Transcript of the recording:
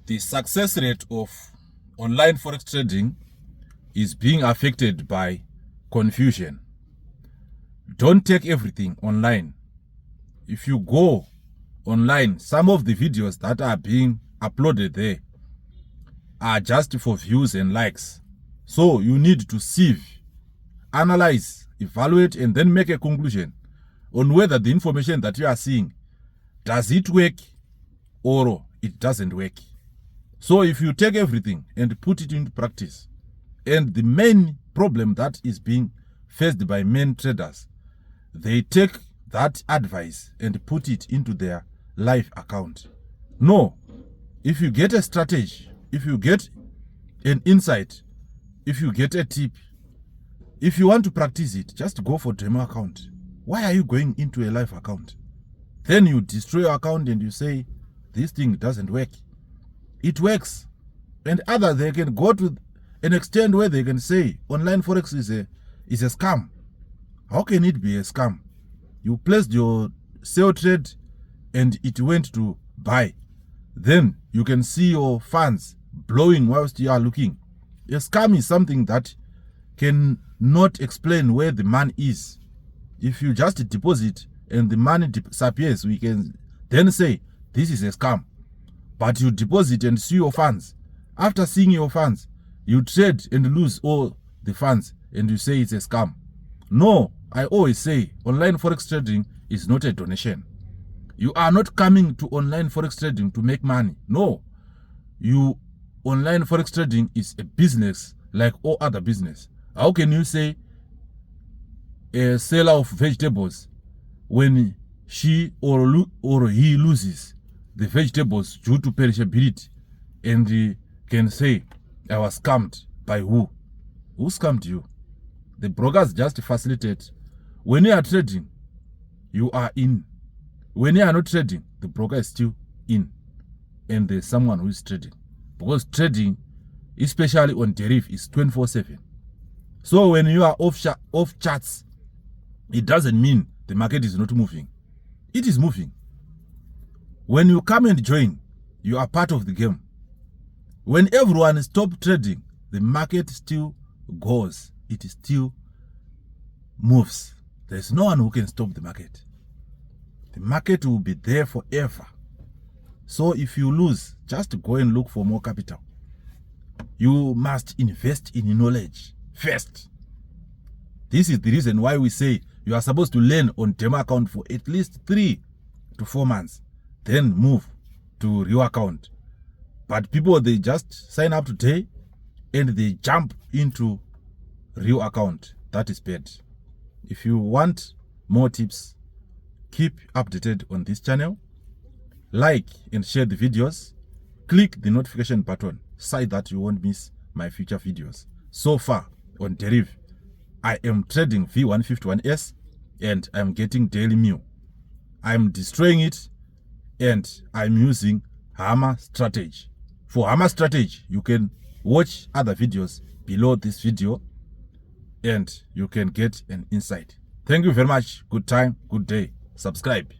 The success rate of online forex trading is being affected by confusion. Don't take everything online. If you go online, some of the videos that are being uploaded there are just for views and likes. So you need to sieve, analyze, evaluate, and then make a conclusion on whether the information that you are seeing, does it work or it doesn't work. So if you take everything and put it into practice, and the main problem that is being faced by main traders, they take that advice and put it into their live account. No, if you get a strategy, if you get an insight, if you get a tip, if you want to practice it, just go for demo account. Why are you going into a live account? Then you destroy your account and you say, this thing doesn't work. It works. And others, they can go to an extent where they can say, online forex is a scam. How can it be a scam? You placed your sell trade and it went to buy. Then you can see your funds blowing whilst you are looking. A scam is something that can not explain where the money is. If you just deposit and the money disappears, we can then say this is a scam. But you deposit and see your funds. After seeing your funds, you trade and lose all the funds and you say it's a scam. No, I always say online forex trading is not a donation. You are not coming to online forex trading to make money. No, online forex trading is a business like all other business. How can you say a seller of vegetables, when she or he loses the vegetables due to perishability, and he can say, I was scammed by who? Who scammed you? The brokers just facilitate. When you are trading, you are in. When you are not trading, the broker is still in. And there's someone who is trading. Because trading, especially on Deriv, is 24/7. So when you are off charts, it doesn't mean the market is not moving. It is moving. When you come and join, you are part of the game. When everyone stops trading, the market still goes. It still moves. There's no one who can stop the market. The market will be there forever. So if you lose, just go and look for more capital. You must invest in knowledge first. This is the reason why we say you are supposed to learn on demo account for at least 3 to 4 months. Then move to real account. But people, they just sign up today and they jump into real account. That is bad. If you want more tips, keep updated on this channel. Like and share the videos. Click the notification button so that you won't miss my future videos. So far on Deriv, I am trading V151S and I'm getting daily meal. I'm destroying it and I'm using hammer strategy. For hammer strategy, you can watch other videos below this video and you can get an insight. Thank you very much. Good time, good day. Subscribe.